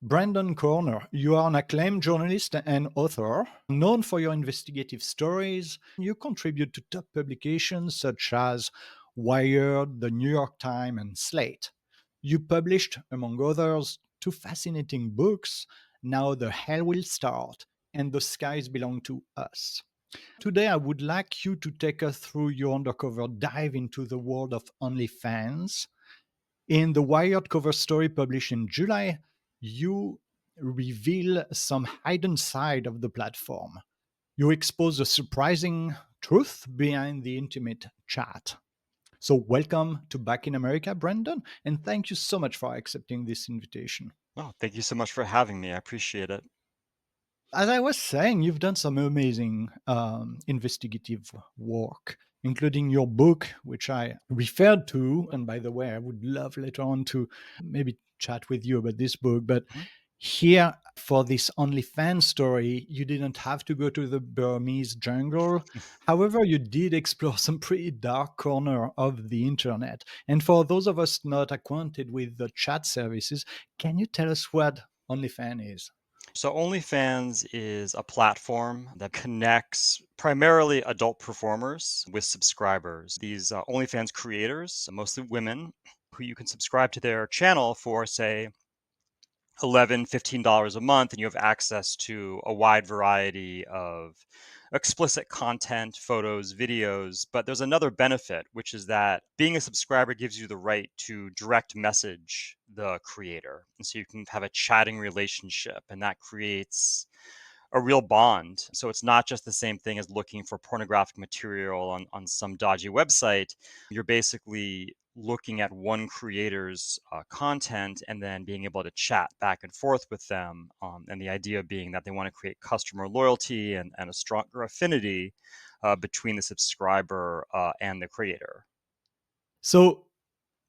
Brandon Koerner, you are an acclaimed journalist and author, known for your investigative stories. You contribute to top publications such as Wired, The New York Times, and Slate. You published, among others, two fascinating books, Now the Hell Will Start and The Skies Belong to Us. Today, I would like you to take us through your undercover dive into the world of OnlyFans. In the Wired cover story published in July, you reveal some hidden side of the platform. You expose the surprising truth behind the intimate chat. So, welcome to Back in America, Brandon, and thank you so much for accepting this invitation. Oh, thank you so much for having me. I appreciate it. As I was saying, you've done some amazing investigative work, including your book, which I referred to. And by the way, I would love later on to maybe chat with you about this book. But Mhm. here, for this OnlyFans story, you didn't have to go to the Burmese jungle. However, you did explore some pretty dark corner of the internet. And for those of us not acquainted with the chat services, can you tell us what OnlyFans is? So, OnlyFans is a platform that connects primarily adult performers with subscribers. These OnlyFans creators, mostly women, who you can subscribe to their channel for, say, 11, $15 a month, and you have access to a wide variety of explicit content, photos, videos. But there's another benefit, which is that being a subscriber gives you the right to direct message the creator. And so you can have a chatting relationship, and that creates a real bond. So it's not just the same thing as looking for pornographic material on some dodgy website. You're basically looking at one creator's content and then being able to chat back and forth with them. And the idea being that they want to create customer loyalty and a stronger affinity between the subscriber and the creator. So,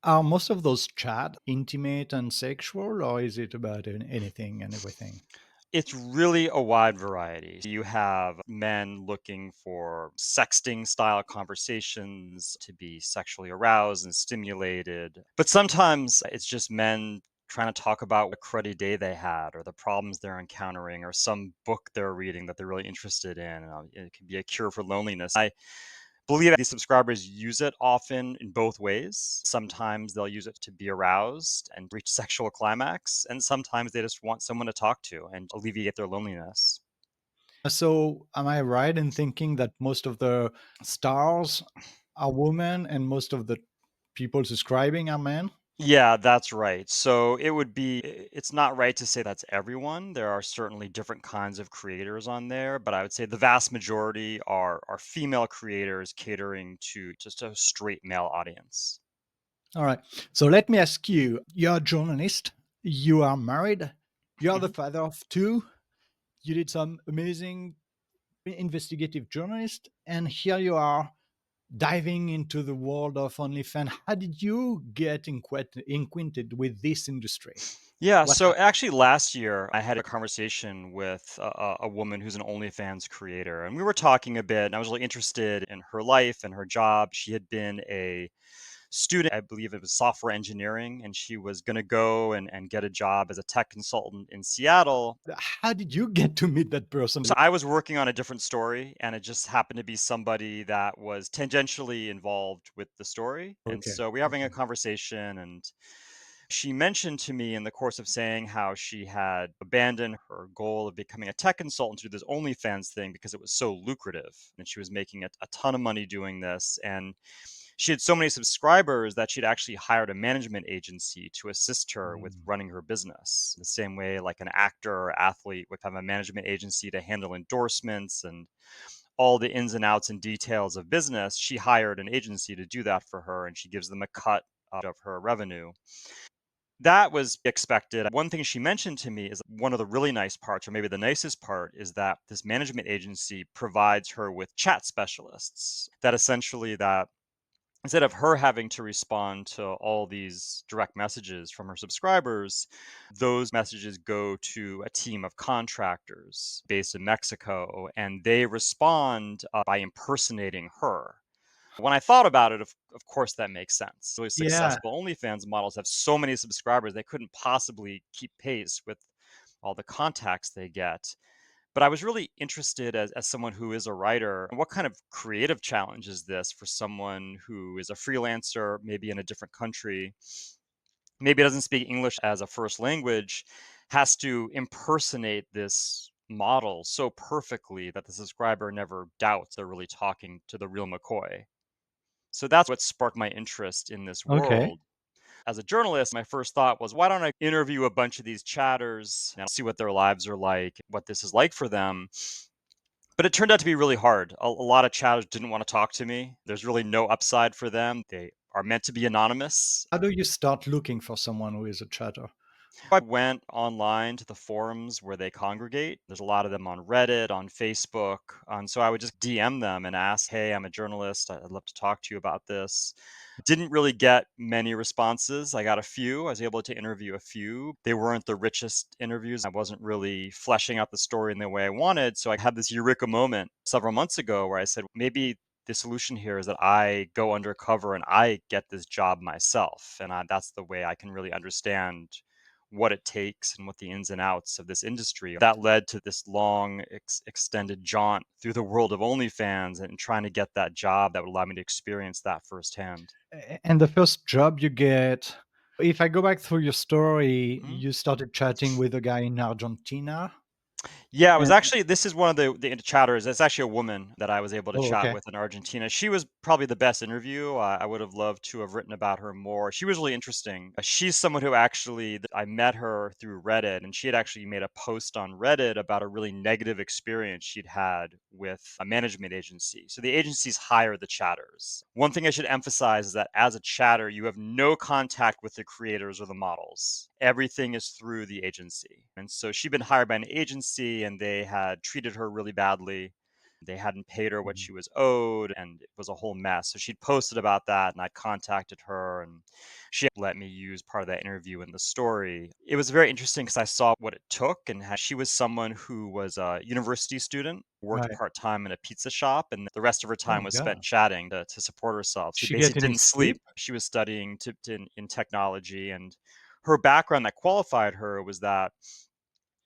are most of those chat intimate and sexual, or is it about anything and everything? It's really a wide variety. You have men looking for sexting style conversations to be sexually aroused and stimulated. But sometimes it's just men trying to talk about what cruddy day they had or the problems they're encountering or some book they're reading that they're really interested in. It can be a cure for loneliness. I believe that these subscribers use it often in both ways. Sometimes they'll use it to be aroused and reach sexual climax, and sometimes they just want someone to talk to and alleviate their loneliness. So, am I right in thinking that most of the stars are women and most of the people subscribing are men? Yeah, that's right. So it's not right to say that's everyone. There are certainly different kinds of creators on there, but I would say the vast majority are female creators catering to just a straight male audience. All right. So, let me ask you, you're a journalist, you are married, you're the Mhm. father of two, you did some amazing investigative journalist, and here you are diving into the world of OnlyFans. How did you get acquainted with this industry? Yeah, What so happened? actually last year I had a conversation with a woman who's an OnlyFans creator, and we were talking a bit, and I was really interested in her life and her job. She had been a student, I believe it was software engineering, and she was going to go and get a job as a tech consultant in Seattle. How did you get to meet that person? So I was working on a different story, and it just happened to be somebody that was tangentially involved with the story. And Okay. so we were having a Okay. conversation, and she mentioned to me in the course of saying how she had abandoned her goal of becoming a tech consultant to do this OnlyFans thing because it was so lucrative. And she was making a ton of money doing this. And she had so many subscribers that she'd actually hired a management agency to assist her with Mm. running her business. The same way, like an actor or athlete would have a management agency to handle endorsements and all the ins and outs and details of business. She hired an agency to do that for her, and she gives them a cut out of her revenue. That was expected. One thing she mentioned to me is one of the really nice parts, or maybe the nicest part, is that this management agency provides her with chat specialists that essentially that instead of her having to respond to all these direct messages from her subscribers, those messages go to a team of contractors based in Mexico, and they respond by impersonating her. When I thought about it, of course, that makes sense. Really Yeah. successful OnlyFans models have so many subscribers, they couldn't possibly keep pace with all the contacts they get. But I was really interested as someone who is a writer, what kind of creative challenge is this for someone who is a freelancer, maybe in a different country, maybe doesn't speak English as a first language, has to impersonate this model so perfectly that the subscriber never doubts they're really talking to the real McCoy. So that's what sparked my interest in this Okay. world. As a journalist, my first thought was, why don't I interview a bunch of these chatters and see what their lives are like, what this is like for them? But it turned out to be really hard. A lot of chatters didn't want to talk to me. There's really no upside for them. They are meant to be anonymous. How do you start looking for someone who is a chatter? I went online to the forums where they congregate. There's a lot of them on Reddit, on Facebook. And so I would just DM them and ask, hey, I'm a journalist. I'd love to talk to you about this. Didn't really get many responses. I got a few. I was able to interview a few. They weren't the richest interviews. I wasn't really fleshing out the story in the way I wanted. So I had this eureka moment several months ago where I said, maybe the solution here is that I go undercover and I get this job myself. And that's the way I can really understand what it takes and what the ins and outs of this industry. That led to this long, extended jaunt through the world of OnlyFans and trying to get that job that would allow me to experience that firsthand. And the first job you get, if I go back through your story, Mhm. you started chatting with a guy in Argentina. Yeah, it was And actually this is one of the chatters. It's actually a woman that I was able to oh, chat okay. with in Argentina. She was probably the best interview. I would have loved to have written about her more. She was really interesting. She's someone who actually I met her through Reddit, and she had actually made a post on Reddit about a really negative experience she'd had with a management agency. So the agencies hire the chatters. One thing I should emphasize is that as a chatter, you have no contact with the creators or the models. Everything is through the agency. And so she'd been hired by an agency and they had treated her really badly. They hadn't paid her what Mhm. she was owed, and it was a whole mess. So she'd posted about that, and I contacted her, and she let me use part of that interview in the story. It was very interesting because I saw what it took, and how she was someone who was a university student, worked Right. part time in a pizza shop, and the rest of her Oh time my was spent God. chatting to support herself. She She get basically any didn't sleep. sleep? She was studying in technology, and her background that qualified her was that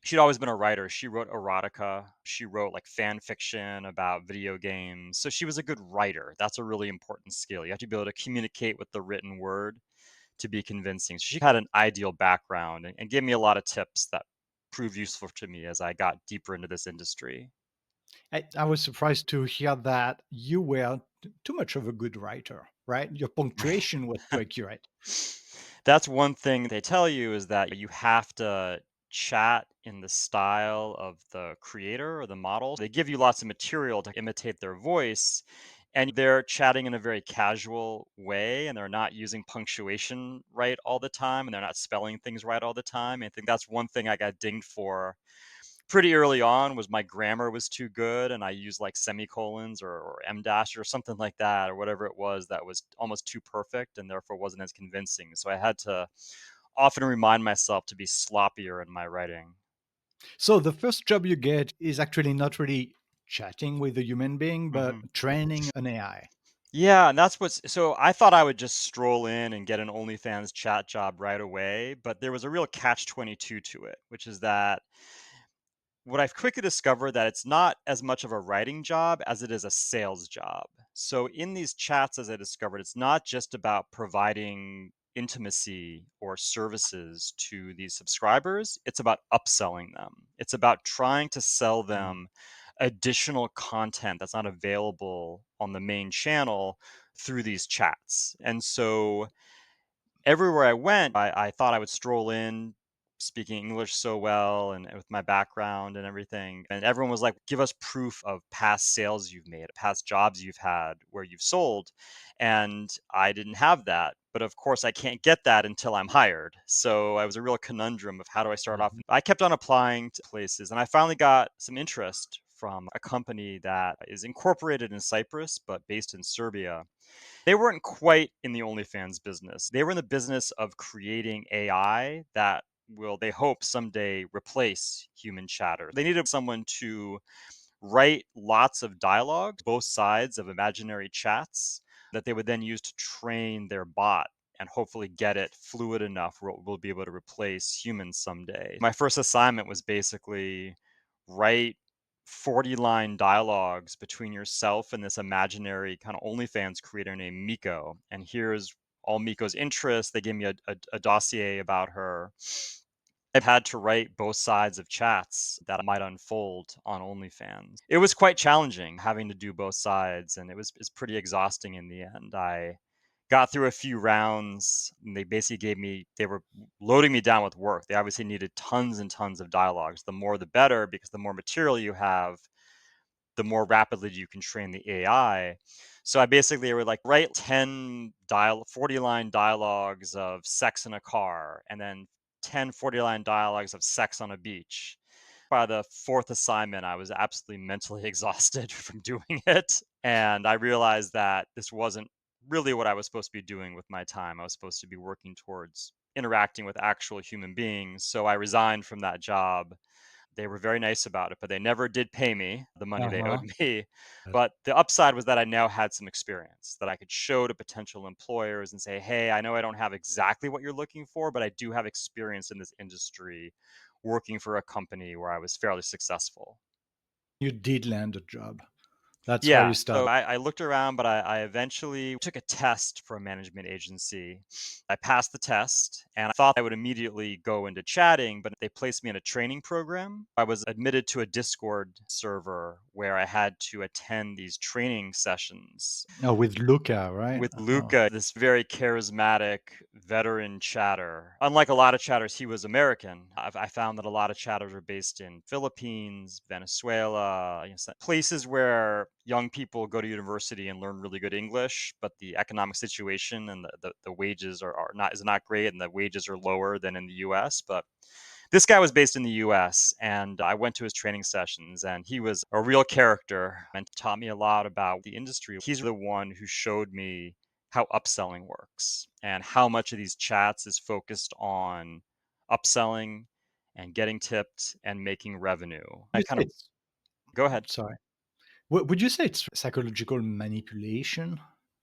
she'd always been a writer. She wrote erotica. She wrote like fan fiction about video games. So she was a good writer. That's a really important skill. You have to be able to communicate with the written word to be convincing. So she had an ideal background and gave me a lot of tips that proved useful to me as I got deeper into this industry. I was surprised to hear that you were too much of a good writer, right? Your punctuation was too accurate. That's one thing they tell you is that you have to chat in the style of the creator or the model. They give you lots of material to imitate their voice, and they're chatting in a very casual way, and they're not using punctuation right all the time, and they're not spelling things right all the time. I think that's one thing I got dinged for pretty early on was my grammar was too good and I used like semicolons or em dash or something like that or whatever it was that was almost too perfect and therefore wasn't as convincing. So I had to often remind myself to be sloppier in my writing. So the first job you get is actually not really chatting with a human being, but Mhm. training an AI. Yeah, and that's what's so I thought I would just stroll in and get an OnlyFans chat job right away, but there was a real catch 22 to it, which is that what I've quickly discovered that it's not as much of a writing job as it is a sales job. So in these chats, as I discovered, it's not just about providing intimacy or services to these subscribers. It's about upselling them. It's about trying to sell Mm. them additional content that's not available on the main channel through these chats. And so everywhere I went, I thought I would stroll in speaking English so well and with my background and everything. And everyone was like, give us proof of past sales you've made, past jobs you've had where you've sold. And I didn't have that. But of course, I can't get that until I'm hired. So I was a real conundrum of how do I start off? Mhm. I kept on applying to places and I finally got some interest from a company that is incorporated in Cyprus, but based in Serbia. They weren't quite in the OnlyFans business. They were in the business of creating AI that will, they hope, someday replace human chatter. They needed someone to write lots of dialogue, both sides of imaginary chats that they would then use to train their bot. and hopefully get it fluid enough where we'll be able to replace humans someday. My first assignment was basically write 40-line dialogues between yourself and this imaginary kind of OnlyFans creator named Miko. And here's all Miko's interests. They gave me a dossier about her. I've had to write both sides of chats that might unfold on OnlyFans. It was quite challenging having to do both sides, and it's pretty exhausting in the end. I got through a few rounds, and they basically they were loading me down with work. They obviously needed tons and tons of dialogues. The more the better, because the more material you have, the more rapidly you can train the AI. So I basically were like, write 40-line dialogues of sex in a car, and then 10 40-line dialogues of sex on a beach. By the fourth assignment, I was absolutely mentally exhausted from doing it. And I realized that this wasn't really what I was supposed to be doing with my time. I was supposed to be working towards interacting with actual human beings. So I resigned from that job. They were very nice about it, but they never did pay me the money they owed Uh-huh. me. But the upside was that I now had some experience that I could show to potential employers and say, hey, I know I don't have exactly what you're looking for, but I do have experience in this industry working for a company where I was fairly successful. You did land a job. That's why Yeah, you so started. I looked around, but I eventually took a test for a management agency. I passed the test and I thought I would immediately go into chatting, but they placed me in a training program. I was admitted to a Discord server where I had to attend these training sessions Oh, with Luca, right? with Oh. Luca, this very charismatic veteran chatter. Unlike a lot of chatters, he was American. I found that a lot of chatters are based in Philippines, Venezuela, places where young people go to university and learn really good English, but the economic situation and the wages are not is not great, and the wages are lower than in the U.S. But this guy was based in the US, and I went to his training sessions, and he was a real character and taught me a lot about the industry. He's the one who showed me how upselling works and how much of these chats is focused on upselling and getting tipped and making revenue. I You kind say of it's go ahead. sorry. Would you say it's psychological manipulation?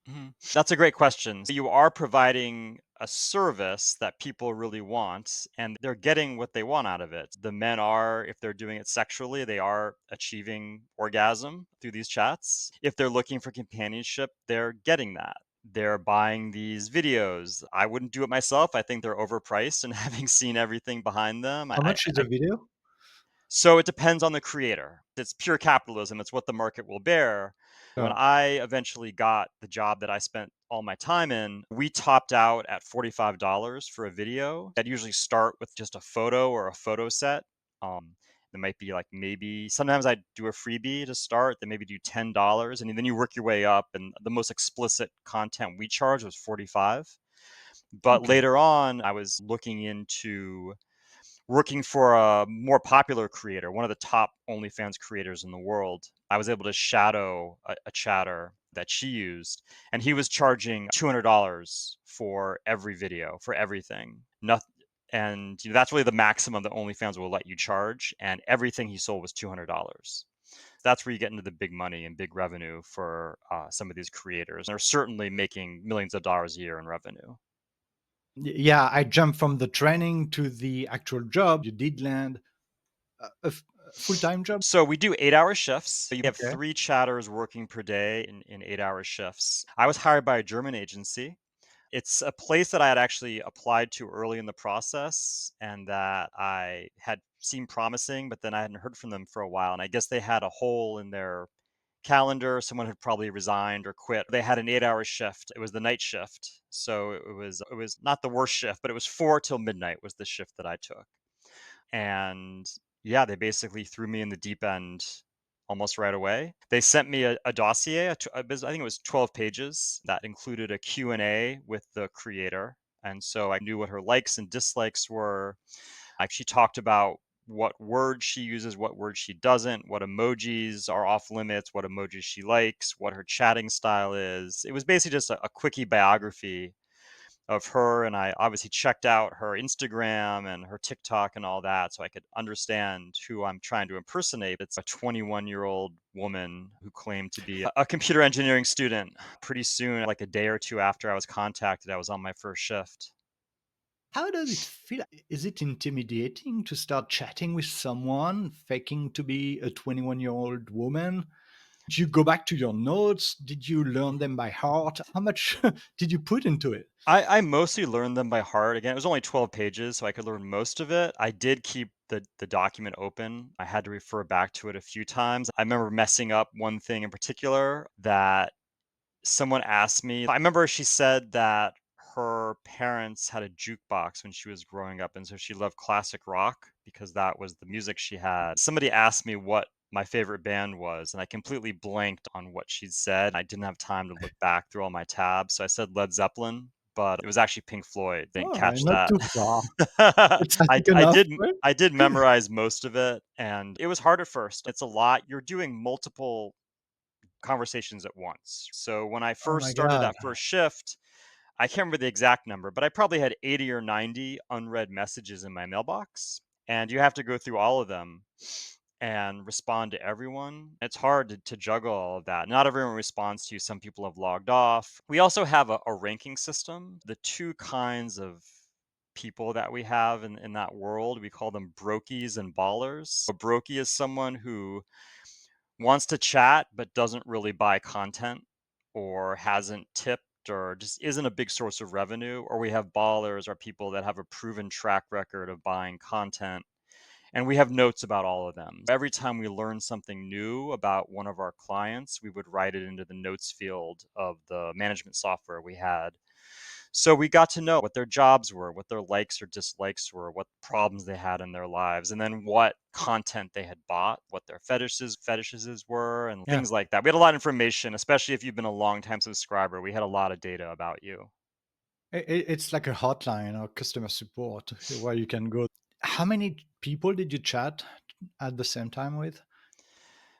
Mhm. That's a great question. So you are providing a service that people really want, and they're getting what they want out of it. The men are, if they're doing it sexually, they are achieving orgasm through these chats. If they're looking for companionship, they're getting that. They're buying these videos. I wouldn't do it myself. I think they're overpriced, and having seen everything behind them, How much is a video? so it depends on the creator. It's pure capitalism. It's what the market will bear. When Oh, I eventually got the job that I spent all my time in, we topped out at $45 for a video. That usually start with just a photo or a photo set. There might be like maybe sometimes I do a freebie to start, then maybe do $10, and then you work your way up. And the most explicit content we charged was 45. But okay. later on, I was looking into working for a more popular creator, one of the top OnlyFans creators in the world. I was able to shadow a chatter that she used, and he was charging $200 for every video, for everything. Nothing. And that's really the maximum that OnlyFans will let you charge. And everything he sold was $200. That's where you get into the big money and big revenue for some of these creators. They're certainly making millions of dollars a year in revenue. Yeah, I jumped from the training to the actual job. You did land a full-time job? So we do 8-hour shifts. So you have Okay. 3 chatters working per day in 8-hour shifts. I was hired by a German agency. It's a place that I had actually applied to early in the process and that I had seemed promising, but then I hadn't heard from them for a while. And I guess they had a hole in their calendar. Someone had probably resigned or quit. They had an 8-hour shift. It was the night shift. So it was not the worst shift, but it was 4 till midnight was the shift that I took. And yeah, they basically threw me in the deep end almost right away. They sent me a dossier, I think it was 12 pages that included a Q&A with the creator. And so I knew what her likes and dislikes were. She talked about what words she uses, what words she doesn't, what emojis are off limits, what emojis she likes, what her chatting style is. It was basically just a quickie biography of her, and I obviously checked out her Instagram and her TikTok and all that so I could understand who I'm trying to impersonate. It's a 21-year-old woman who claimed to be a computer engineering student. Pretty soon, like a day or two after I was contacted, I was on my first shift. How does it feel? Is it intimidating to start chatting with someone faking to be a 21-year-old woman? Did you go back to your notes? Did you learn them by heart? How much did you put into it? I mostly learned them by heart. Again, it was only 12 pages, so I could learn most of it. I did keep the document open. I had to refer back to it a few times. I remember messing up one thing in particular that someone asked me. I remember she said that her parents had a jukebox when she was growing up, and so she loved classic rock because that was the music she had. Somebody asked me what my favorite band was, and I completely blanked on what she'd said. I didn't have time to look back through all my tabs, so I said Led Zeppelin, but it was actually Pink Floyd. Didn't All right, catch not that. too far. It's I classic I enough, did right? I did memorize most of it, and it was hard at first. It's a lot. You're doing multiple conversations at once. So when I Oh first my started god. that first shift, I can't remember the exact number, but I probably had 80 or 90 unread messages in my mailbox. And you have to go through all of them and respond to everyone. It's hard to juggle all of that. Not everyone responds to you. Some people have logged off. We also have a ranking system. The two kinds of people that we have in that world, we call them brokies and ballers. A brokey is someone who wants to chat but doesn't really buy content or hasn't tipped or just isn't a big source of revenue. Or we have ballers, are people that have a proven track record of buying content, and we have notes about all of them. Every time we learn something new about one of our clients, we would write it into the notes field of the management software we had. So we got to know what their jobs were, what their likes or dislikes were, what problems they had in their lives, and then what content they had bought, what their fetishes were, and Yeah. things like that. We had a lot of information, especially if you've been a long time subscriber. We had a lot of data about you. It's like a hotline or customer support where you can go. How many people did you chat at the same time with?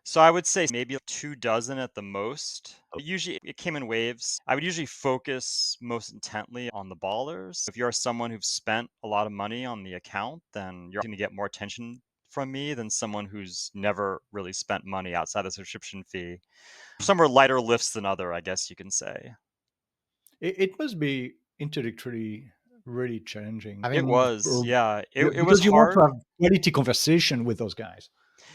So I would say maybe 2 dozen at the most. Usually it came in waves. I would usually focus most intently on the ballers. If you're someone who's spent a lot of money on the account, then you're going to get more attention from me than someone who's never really spent money outside the subscription fee. Some are lighter lifts than other, I guess you can say. It must be intellectually really challenging It having was, yeah. It was because you want to hard. have quality conversation with those guys.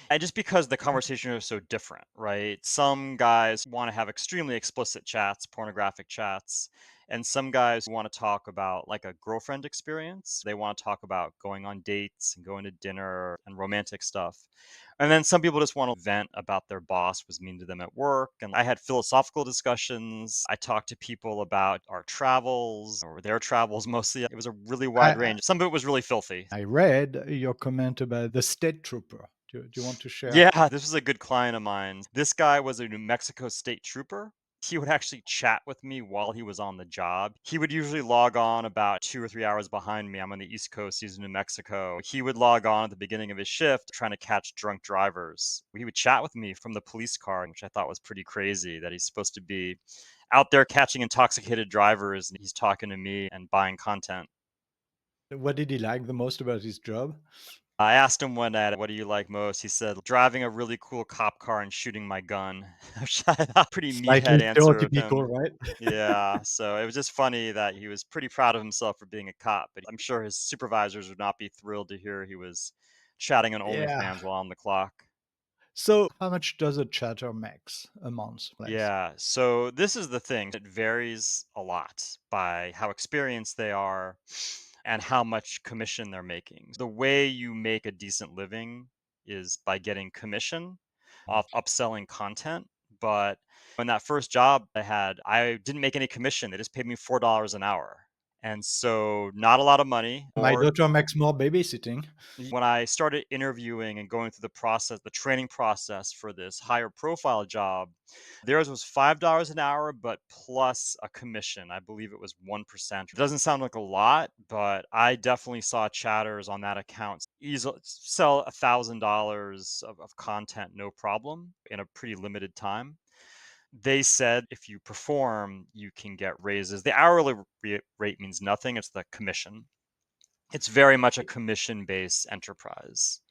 And just because the conversation is so different, right? Some guys want to have extremely explicit chats, pornographic chats, and some guys want to talk about like a girlfriend experience. They want to talk about going on dates and going to dinner and romantic stuff. And then some people just want to vent about their boss was mean to them at work. And I had philosophical discussions. I talked to people about our travels or their travels mostly. It was a really wide I range. Some of it was really filthy. I read your comment about the state trooper. Do you want to share? Yeah, this was a good client of mine. This guy was a New Mexico state trooper. He would actually chat with me while he was on the job. He would usually log on about 2 or 3 hours behind me. I'm on the East Coast, he's in New Mexico. He would log on at the beginning of his shift trying to catch drunk drivers. He would chat with me from the police car, which I thought was pretty crazy that he's supposed to be out there catching intoxicated drivers and he's talking to me and buying content. What did he like the most about his job? I asked him one night, "What do you like most?" He said, "Driving a really cool cop car and shooting my gun." Which I thought pretty Slightly meathead answer of stereotypical, him. right? Yeah, so it was just funny that he was pretty proud of himself for being a cop, but I'm sure his supervisors would not be thrilled to hear he was chatting on Yeah. OnlyFans while on the clock. So, how much does a chatter makes a month, please? Yeah, so this is the thing. It varies a lot by how experienced they are and how much commission they're making. The way you make a decent living is by getting commission off upselling content. But in that first job I had, I didn't make any commission. They just paid me $4 an hour. And so not a lot of money. My Or daughter makes more babysitting. when I started interviewing and going through the process, the training process for this higher profile job, theirs was $5 an hour, but plus a commission. I believe it was 1%. It doesn't sound like a lot, but I definitely saw chatters on that account easily sell $1,000 of content, no problem, in a pretty limited time. They said if you perform, you can get raises. The hourly rate means nothing, it's the commission. It's very much a commission-based enterprise.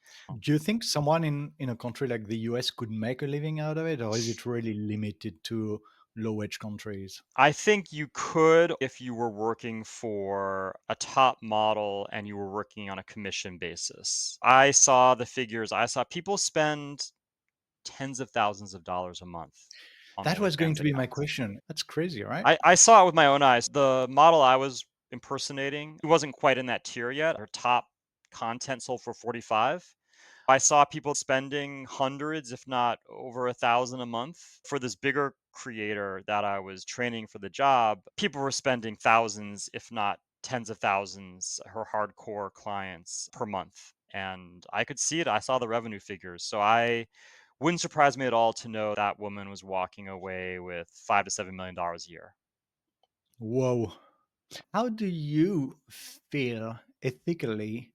Do you think someone in a country like the US could make a living out of it, or is it really limited to low wage countries? I think you could if you were working for a top model and you were working on a commission basis. I saw the figures. I saw people spend tens of thousands of dollars a month on That was going OnlyFans to be my accounts. question. That's crazy, right? I saw it with my own eyes. The model I was impersonating, who wasn't quite in that tier yet, her top content sold for 45. I saw people spending hundreds, if not over 1,000 a month for this bigger creator that I was training for the job. People were spending thousands, if not tens of thousands, her hardcore clients per month. And I could see it. I saw the revenue figures. So I wouldn't surprise me at all to know that woman was walking away with $5 to $7 million a year. Whoa. How do you feel ethically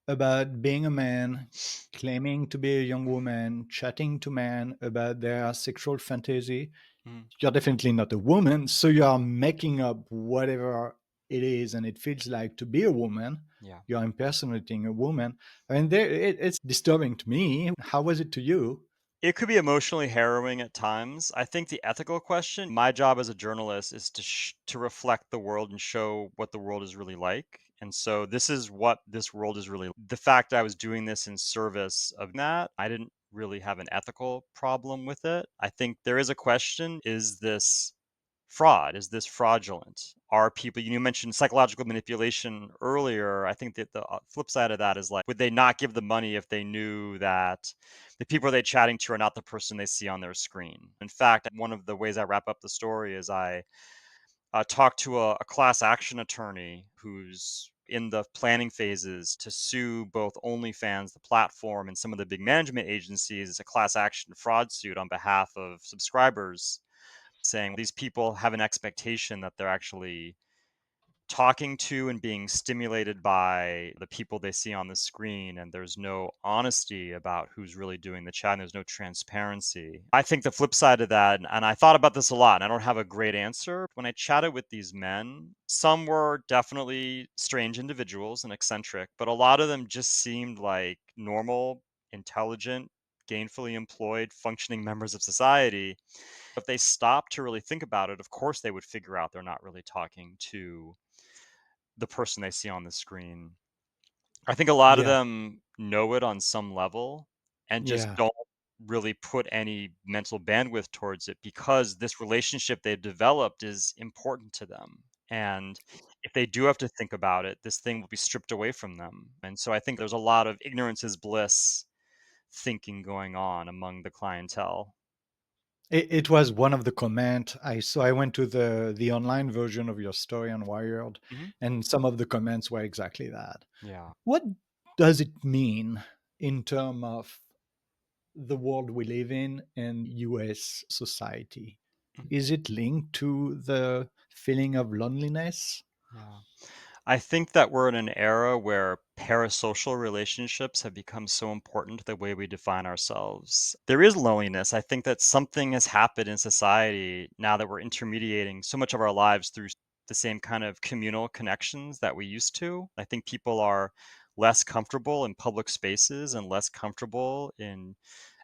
about being a man, claiming to be a young woman, chatting to men about their sexual fantasy? Mhm. You're definitely not a woman, so you are making up whatever it is, and it feels like to be a woman. Yeah. You're impersonating a woman. I mean, it's disturbing to me. How was it to you? It could be emotionally harrowing at times. I think the ethical question, my job as a journalist is to reflect the world and show what the world is really like. And so this is what this world is really. The fact I was doing this in service of that, I didn't really have an ethical problem with it. I think there is a question, is this fraud? Is this fraudulent? Are people, you mentioned psychological manipulation earlier. I think that the flip side of that is like, would they not give the money if they knew that the people they're chatting to are not the person they see on their screen? In fact, one of the ways I wrap up the story is I talked to a class action attorney who's in the planning phases to sue both OnlyFans, the platform, and some of the big management agencies. It's a class action fraud suit on behalf of subscribers, saying these people have an expectation that they're actually talking to and being stimulated by the people they see on the screen, and there's no honesty about who's really doing the chat, and there's no transparency. I think the flip side of that, and I thought about this a lot, and I don't have a great answer. When I chatted with these men, some were definitely strange individuals and eccentric, but a lot of them just seemed like normal, intelligent, gainfully employed, functioning members of society. If they stopped to really think about it, of course they would figure out they're not really talking to the person they see on the screen. I think a lot of Yeah, them know it on some level and just yeah. don't really put any mental bandwidth towards it because this relationship they've developed is important to them. And if they do have to think about it, this thing will be stripped away from them. And so I think there's a lot of ignorance is bliss thinking going on among the clientele. It was one of the comment I saw. I went to the online version of your story on Wired, Mhm. and some of the comments were exactly that. Yeah. What does it mean in terms of the world we live in and US society? Mhm. Is it linked to the feeling of loneliness? Yeah. I think that we're in an era where parasocial relationships have become so important to the way we define ourselves. There is loneliness. I think that something has happened in society now that we're intermediating so much of our lives through the same kind of communal connections that we used to. I think people are less comfortable in public spaces and less comfortable in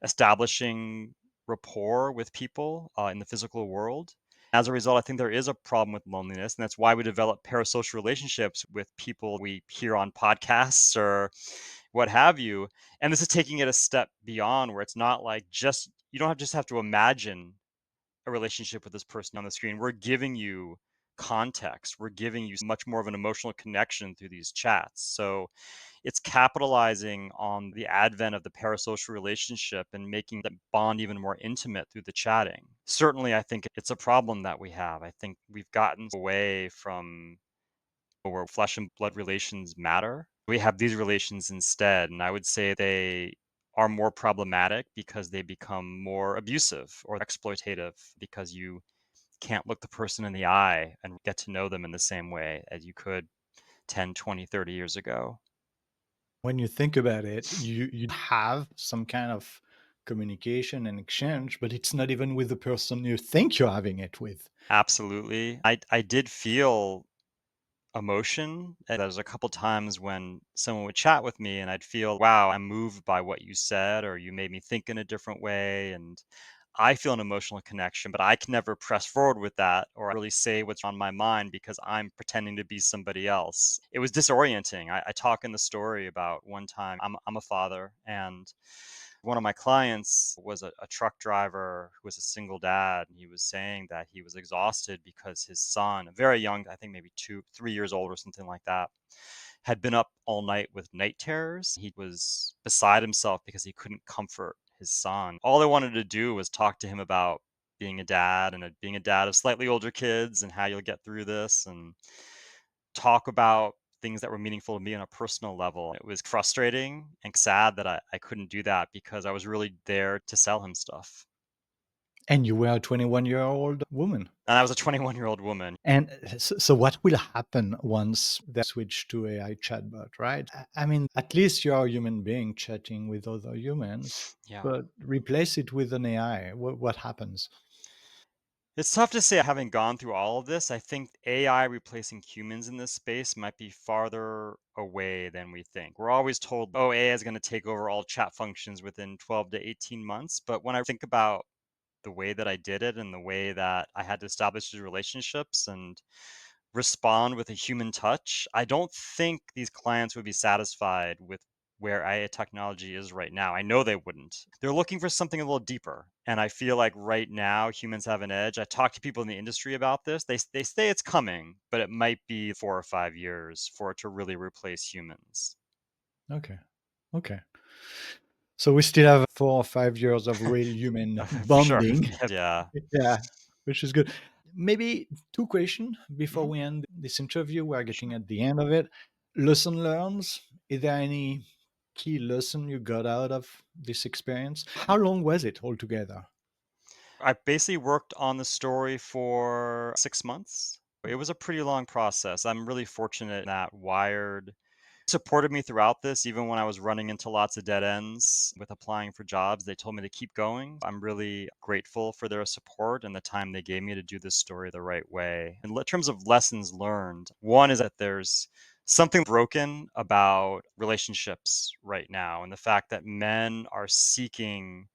establishing rapport with people in the physical world. As a result, I think there is a problem with loneliness, and that's why we develop parasocial relationships with people we hear on podcasts or what have you. And this is taking it a step beyond where it's not like just you don't have just have to imagine a relationship with this person on the screen. We're giving you context. We're giving you much more of an emotional connection through these chats. So it's capitalizing on the advent of the parasocial relationship and making that bond even more intimate through the chatting. Certainly, I think it's a problem that we have. I think we've gotten away from where flesh and blood relations matter. We have these relations instead. And I would say they are more problematic because they become more abusive or exploitative because you can't look the person in the eye and get to know them in the same way as you could 10, 20, 30 years ago. When you think about it, you have some kind of communication and exchange, but it's not even with the person you think you're having it with. Absolutely. I did feel emotion. And there's a couple times when someone would chat with me and I'd feel, wow, I'm moved by what you said, or you made me think in a different way. And I feel an emotional connection, but I can never press forward with that or really say what's on my mind because I'm pretending to be somebody else. It was disorienting. I talk in the story about one time I'm a father, and one of my clients was a truck driver who was a single dad. And he was saying that he was exhausted because his son, very young, I think maybe 2, 3 years old or something like that, had been up all night with night terrors. He was beside himself because he couldn't comfort his son. All I wanted to do was talk to him about being a dad and being a dad of slightly older kids and how you'll get through this, and talk about things that were meaningful to me on a personal level. It was frustrating and sad that I couldn't do that because I was really there to sell him stuff. And you were a 21-year-old woman. And I was a 21-year-old woman. And so what will happen once they switch to AI chatbot, right? I mean, at least you're a human being chatting with other humans, Yeah. but replace it with an AI. What happens? It's tough to say having gone through all of this. I think AI replacing humans in this space might be farther away than we think. We're always told, oh, AI is going to take over all chat functions within 12 to 18 months. But when I think about the way that I did it and the way that I had to establish these relationships and respond with a human touch, I don't think these clients would be satisfied with where AI technology is right now. I know they wouldn't. They're looking for something a little deeper. And I feel like right now humans have an edge. I talk to people in the industry about this. They say it's coming, but it might be 4 or 5 years for it to really replace humans. Okay. Okay. So we still have 4 or 5 years of real human For sure. bonding. Yeah. Yeah, which is good. Maybe two questions before Mhm. we end this interview. We're getting Sure. at the end of it. Lesson learned. Is there any key lesson you got out of this experience? How long was it altogether? I basically worked on the story for 6 months. It was a pretty long process. I'm really fortunate that Wired supported me throughout this, even when I was running into lots of dead ends with applying for jobs. They told me to keep going. I'm really grateful for their support and the time they gave me to do this story the right way. In terms of lessons learned, one is that there's something broken about relationships right now, and the fact that men are seeking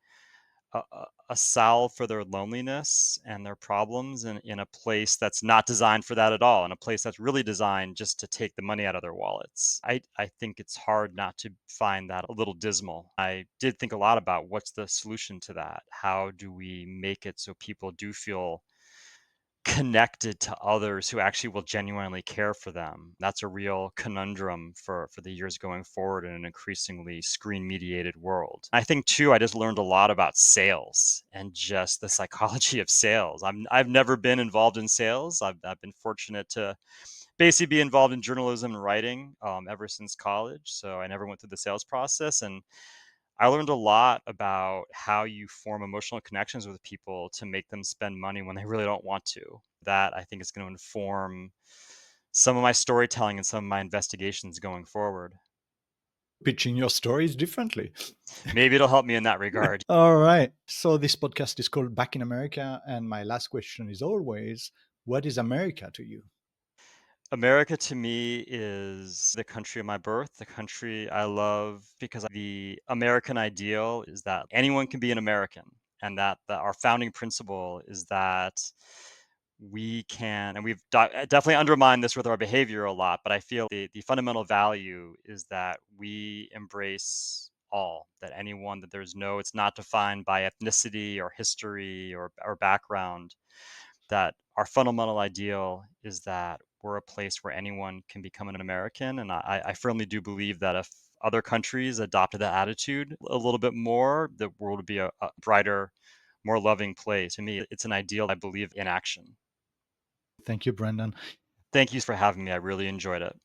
a salve for their loneliness and their problems in a place that's not designed for that at all, in a place that's really designed just to take the money out of their wallets. I think it's hard not to find that a little dismal. I did think a lot about what's the solution to that. How do we make it so people do feel connected to others who actually will genuinely care for them? That's a real conundrum for the years going forward in an increasingly screen mediated world. I think too, I just learned a lot about sales and just the psychology of sales. I've never been involved in sales. I've been fortunate to basically be involved in journalism and writing ever since college. So I never went through the sales process, and I learned a lot about how you form emotional connections with people to make them spend money when they really don't want to. That I think is going to inform some of my storytelling and some of my investigations going forward. Pitching your stories differently. Maybe it'll help me in that regard. All right. So this podcast is called Back in America. And my last question is always, what is America to you? America to me is the country of my birth, the country I love, because the American ideal is that anyone can be an American, and that our founding principle is that we can, and we've definitely undermined this with our behavior a lot, but I feel the fundamental value is that we embrace all, that anyone, that there's no, it's not defined by ethnicity or history or background, that our fundamental ideal is that we're a place where anyone can become an American. And I firmly do believe that if other countries adopted that attitude a little bit more, the world would be a brighter, more loving place. To me, it's an ideal I believe in action. Thank you, Brendan. Thank you for having me. I really enjoyed it.